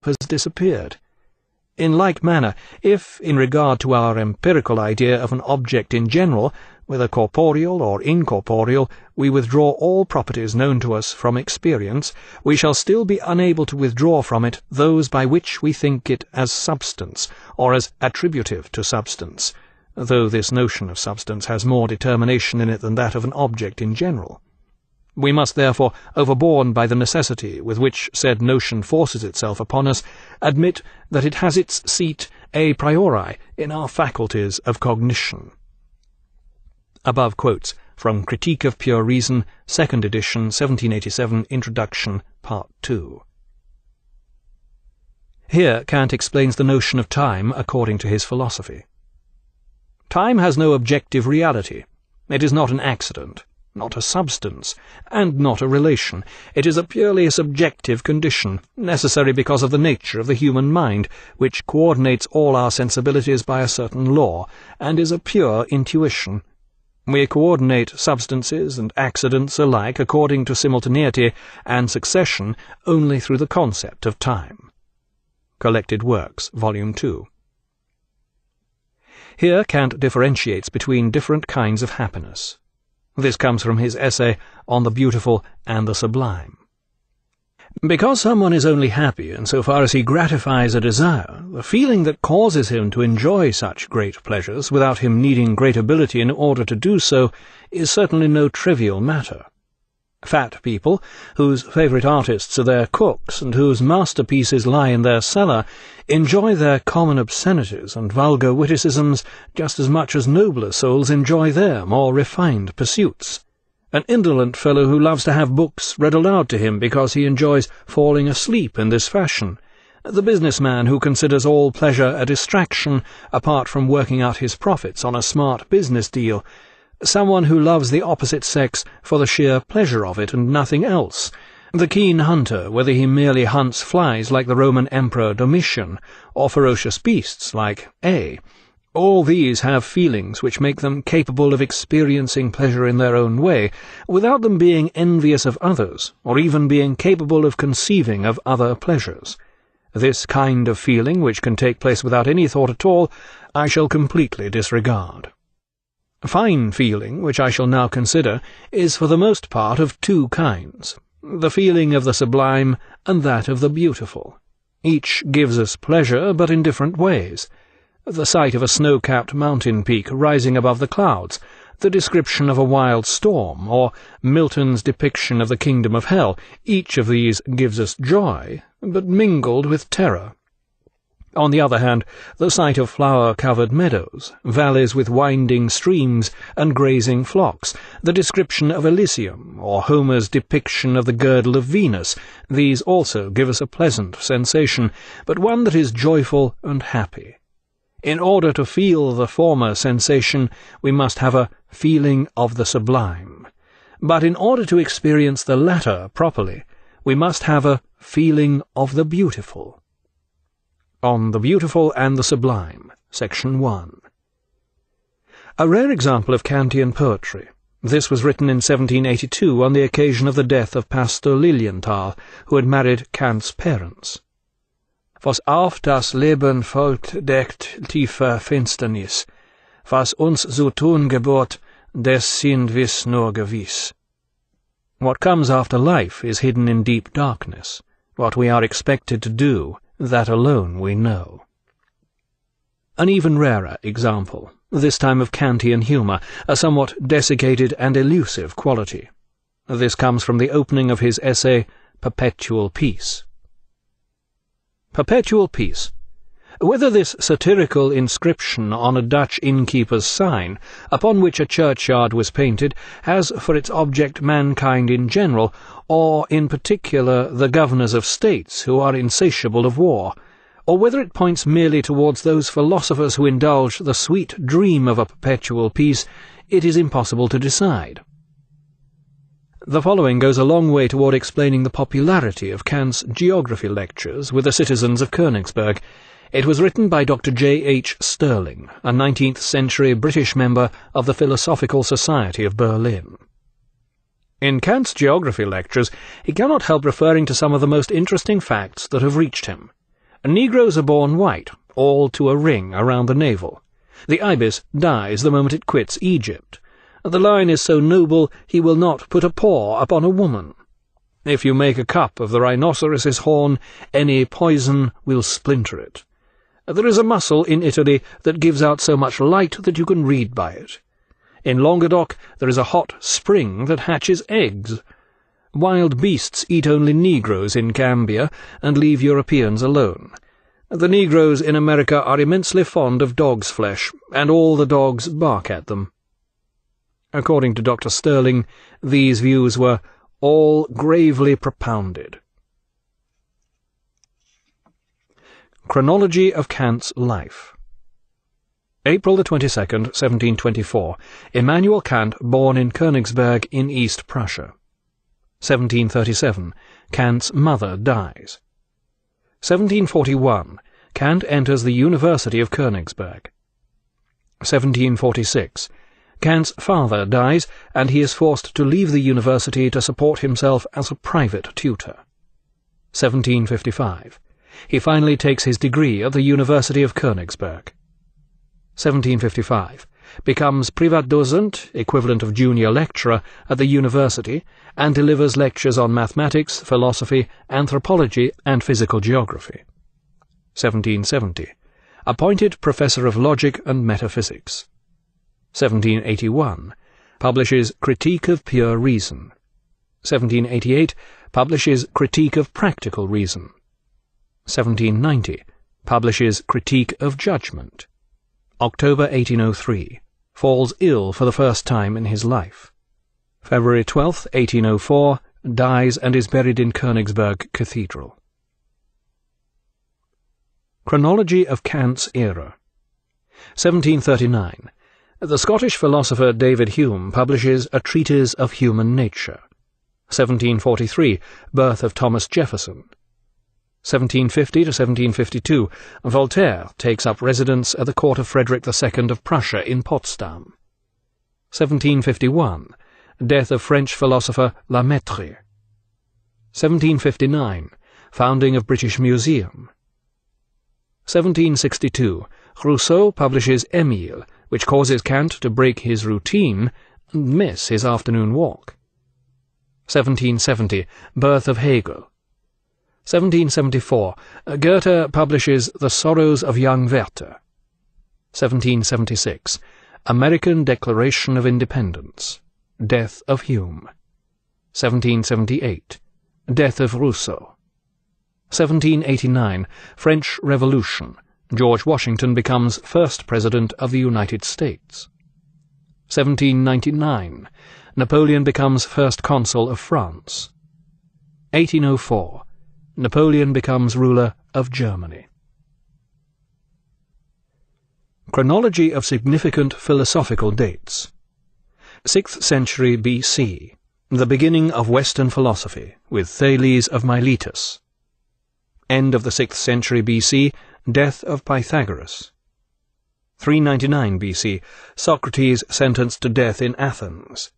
has disappeared. In like manner, if, in regard to our empirical idea of an object in general, whether corporeal or incorporeal, we withdraw all properties known to us from experience, we shall still be unable to withdraw from it those by which we think it as substance, or as attributive to substance, though this notion of substance has more determination in it than that of an object in general. We must therefore, overborne by the necessity with which said notion forces itself upon us, admit that it has its seat a priori in our faculties of cognition. Above quotes from Critique of Pure Reason, 2nd edition, 1787, Introduction, Part 2. Here Kant explains the notion of time according to his philosophy. Time has no objective reality. It is not an accident, not a substance, and not a relation. It is a purely subjective condition, necessary because of the nature of the human mind, which coordinates all our sensibilities by a certain law, and is a pure intuition. We coordinate substances and accidents alike according to simultaneity and succession only through the concept of time. Collected Works, Volume 2. Here Kant differentiates between different kinds of happiness. This comes from his essay on the beautiful and the sublime. Because someone is only happy in so far as he gratifies a desire, the feeling that causes him to enjoy such great pleasures without him needing great ability in order to do so is certainly no trivial matter. Fat people, whose favourite artists are their cooks and whose masterpieces lie in their cellar, enjoy their common obscenities and vulgar witticisms just as much as nobler souls enjoy their more refined pursuits. An indolent fellow who loves to have books read aloud to him because he enjoys falling asleep in this fashion, the businessman who considers all pleasure a distraction apart from working out his profits on a smart business deal, someone who loves the opposite sex for the sheer pleasure of it and nothing else, the keen hunter, whether he merely hunts flies like the Roman Emperor Domitian, or ferocious beasts like A. All these have feelings which make them capable of experiencing pleasure in their own way, without them being envious of others, or even being capable of conceiving of other pleasures. This kind of feeling, which can take place without any thought at all, I shall completely disregard. Fine feeling, which I shall now consider, is for the most part of two kinds, the feeling of the sublime and that of the beautiful. Each gives us pleasure, but in different ways. The sight of a snow-capped mountain peak rising above the clouds, the description of a wild storm, or Milton's depiction of the kingdom of hell, each of these gives us joy, but mingled with terror. On the other hand, the sight of flower-covered meadows, valleys with winding streams and grazing flocks, the description of Elysium, or Homer's depiction of the girdle of Venus, these also give us a pleasant sensation, but one that is joyful and happy. In order to feel the former sensation, we must have a feeling of the sublime. But in order to experience the latter properly, we must have a feeling of the beautiful. On the Beautiful and the Sublime, Section 1. A rare example of Kantian poetry. This was written in 1782 on the occasion of the death of Pastor Lilienthal, who had married Kant's parents. Was auf das Leben folgt, deckt tiefer Finsternis. Was uns zu tun gebot, des sind wir nur gewiss. What comes after life is hidden in deep darkness. What we are expected to do, that alone we know. An even rarer example, this time of Kantian humour, a somewhat desiccated and elusive quality. This comes from the opening of his essay, Perpetual Peace. Perpetual Peace. Whether this satirical inscription on a Dutch innkeeper's sign, upon which a churchyard was painted, has for its object mankind in general, or in particular the governors of states who are insatiable of war, or whether it points merely towards those philosophers who indulge the sweet dream of a perpetual peace, it is impossible to decide. The following goes a long way toward explaining the popularity of Kant's geography lectures with the citizens of Königsberg. It was written by Dr. J. H. Stirling, a 19th-century British member of the Philosophical Society of Berlin. In Kant's geography lectures, he cannot help referring to some of the most interesting facts that have reached him. Negroes are born white, all to a ring around the navel. The ibis dies the moment it quits Egypt. The lion is so noble he will not put a paw upon a woman. If you make a cup of the rhinoceros's horn, any poison will splinter it. There is a muscle in Italy that gives out so much light that you can read by it. In Languedoc there is a hot spring that hatches eggs. Wild beasts eat only Negroes in Cambia and leave Europeans alone. The Negroes in America are immensely fond of dog's flesh, and all the dogs bark at them. According to Dr. Sterling, these views were all gravely propounded. Chronology of Kant's life. April the 22nd, 1724, Immanuel Kant born in Königsberg in East Prussia. 1737, Kant's mother dies. 1741, Kant enters the University of Königsberg. 1746, Kant's father dies, and he is forced to leave the university to support himself as a private tutor. 1755, he finally takes his degree at the University of Königsberg. 1755, becomes Privatdozent, equivalent of junior lecturer, at the university, and delivers lectures on mathematics, philosophy, anthropology, and physical geography. 1770, appointed professor of logic and metaphysics. 1781, publishes Critique of Pure Reason. 1788, publishes Critique of Practical Reason. 1790, publishes Critique of Judgment. October 1803, falls ill for the first time in his life. February 12, 1804, dies and is buried in Königsberg Cathedral. Chronology of Kant's era. 1739, the Scottish philosopher David Hume publishes A Treatise of Human Nature. 1743, birth of Thomas Jefferson. 1750 to 1752, Voltaire takes up residence at the court of Frederick II of Prussia in Potsdam. 1751, death of French philosopher La Mettrie. 1759, founding of British Museum. 1762, Rousseau publishes Emile, which causes Kant to break his routine and miss his afternoon walk. 1770, birth of Hegel. 1774, Goethe publishes The Sorrows of Young Werther. 1776, American Declaration of Independence. Death of Hume. 1778, death of Rousseau. 1789, French Revolution. George Washington becomes first President of the United States. 1799, Napoleon becomes first Consul of France. 1804, Napoleon becomes ruler of Germany. Chronology of significant philosophical dates. 6th century B.C., the beginning of Western philosophy, with Thales of Miletus. End of the 6th century B.C., death of Pythagoras. 399 B.C., Socrates sentenced to death in Athens.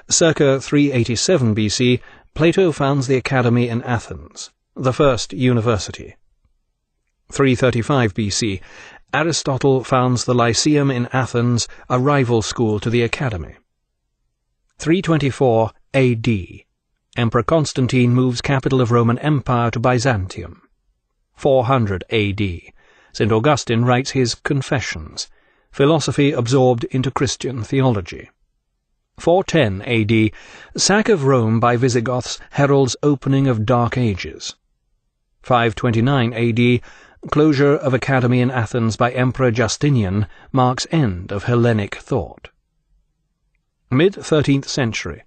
Circa 387 B.C., Plato founds the Academy in Athens, the first university. 335 B.C., Aristotle founds the Lyceum in Athens, a rival school to the Academy. 324 A.D., Emperor Constantine moves capital of Roman Empire to Byzantium. 400 A.D., St. Augustine writes his Confessions, philosophy absorbed into Christian theology. 410 A.D., sack of Rome by Visigoths heralds opening of Dark Ages. 529 A.D., closure of Academy in Athens by Emperor Justinian marks end of Hellenic thought. Mid-13th century,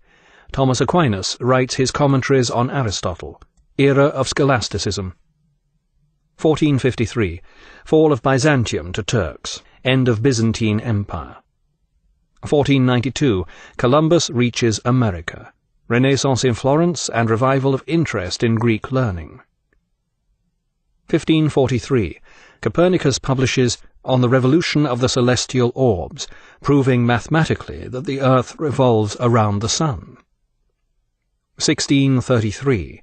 Thomas Aquinas writes his commentaries on Aristotle, era of scholasticism. 1453, fall of Byzantium to Turks, end of Byzantine Empire. 1492, Columbus reaches America, Renaissance in Florence and revival of interest in Greek learning. 1543, Copernicus publishes On the Revolution of the Celestial Orbs, proving mathematically that the earth revolves around the sun. 1633,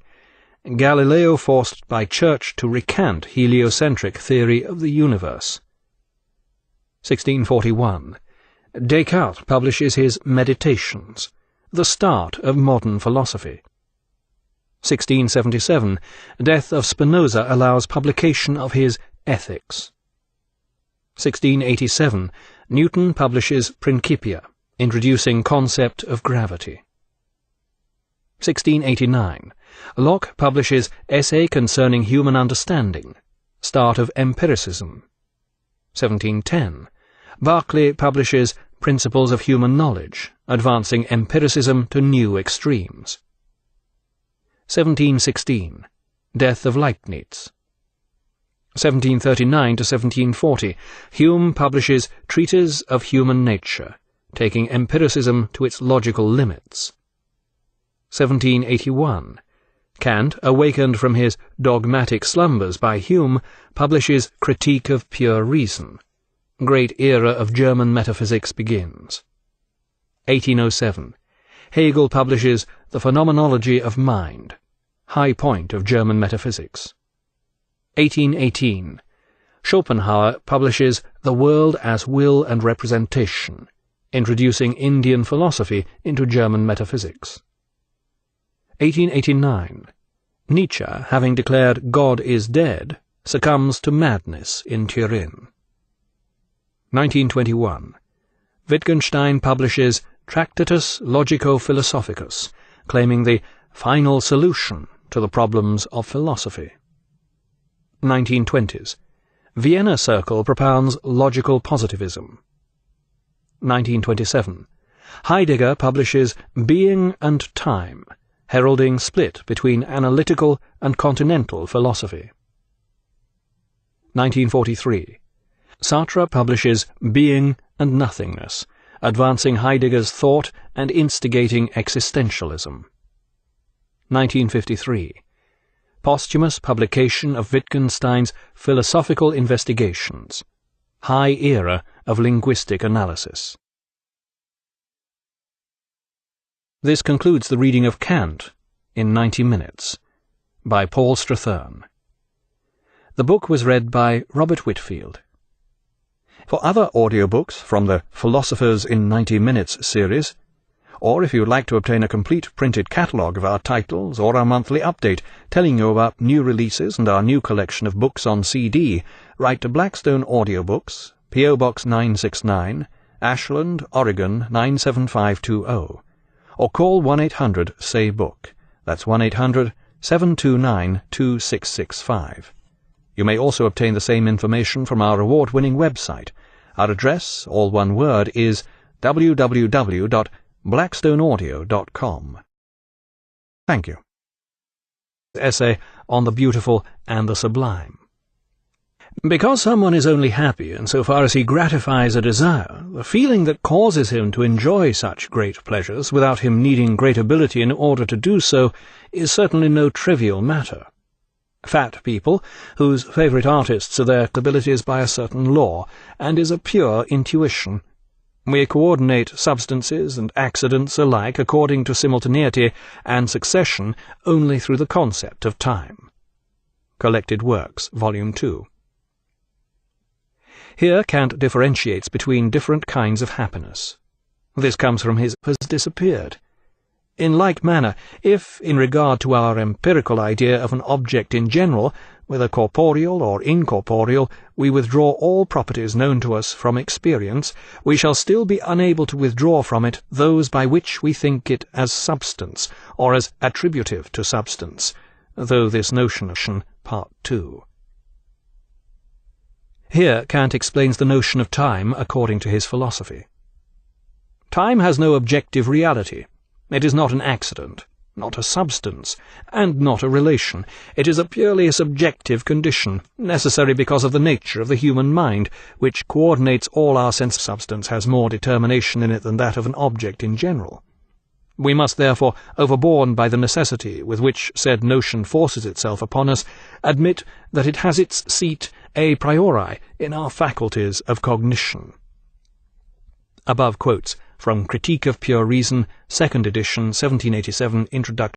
Galileo forced by Church to recant heliocentric theory of the universe. 1641. Descartes publishes his Meditations, the start of modern philosophy. 1677. Death of Spinoza allows publication of his Ethics. 1687. Newton publishes Principia, introducing concept of gravity. 1689. Locke publishes Essay Concerning Human Understanding, start of empiricism. 1710. Berkeley publishes Principles of Human Knowledge, advancing empiricism to new extremes. 1716. Death of Leibniz. 1739 to 1740. Hume publishes Treatise of Human Nature, taking empiricism to its logical limits. 1781. Kant, awakened from his dogmatic slumbers by Hume, publishes Critique of Pure Reason. Great era of German metaphysics begins. 1807. Hegel publishes The Phenomenology of Mind, high point of German metaphysics. 1818. Schopenhauer publishes The World as Will and Representation, introducing Indian philosophy into German metaphysics. 1889. Nietzsche, having declared God is dead, succumbs to madness in Turin. 1921. Wittgenstein publishes Tractatus Logico-Philosophicus, claiming the final solution to the problems of philosophy. 1920s. Vienna Circle propounds logical positivism. 1927. Heidegger publishes Being and Time, heralding split between analytical and continental philosophy. 1943. Sartre publishes Being and Nothingness, advancing Heidegger's thought and instigating existentialism. 1953. Posthumous publication of Wittgenstein's Philosophical Investigations, high era of linguistic analysis. This concludes the reading of Kant in 90 minutes by Paul Strathern. The book was read by Robert Whitfield. For other audiobooks from the Philosophers in 90 Minutes series, or if you would like to obtain a complete printed catalogue of our titles or our monthly update telling you about new releases and our new collection of books on CD, write to Blackstone Audiobooks, P.O. Box 969, Ashland, Oregon 97520, or call 1-800-SAY-BOOK. That's 1-800-729-2665. You may also obtain the same information from our award-winning website. Our address, all one word, is www.blackstoneaudio.com. Thank you. Essay on the beautiful and the sublime. Because someone is only happy insofar as he gratifies a desire, the feeling that causes him to enjoy such great pleasures without him needing great ability in order to do so is certainly no trivial matter. Fat people, whose favourite artists are their abilities by a certain law, and is a pure intuition. We coordinate substances and accidents alike according to simultaneity and succession only through the concept of time. Collected Works, Volume 2. Here Kant differentiates between different kinds of happiness. This comes from his has disappeared. In like manner, if, in regard to our empirical idea of an object in general, whether corporeal or incorporeal, we withdraw all properties known to us from experience, we shall still be unable to withdraw from it those by which we think it as substance, or as attributive to substance, though this notion of Part 2. Here Kant explains the notion of time according to his philosophy. Time has no objective reality. It is not an accident, not a substance, and not a relation. It is a purely subjective condition, necessary because of the nature of the human mind, which coordinates all our sense. Substance has more determination in it than that of an object in general. We must therefore, overborne by the necessity with which said notion forces itself upon us, admit that it has its seat a priori in our faculties of cognition. Above quotes from Critique of Pure Reason, 2nd edition, 1787, Introduction.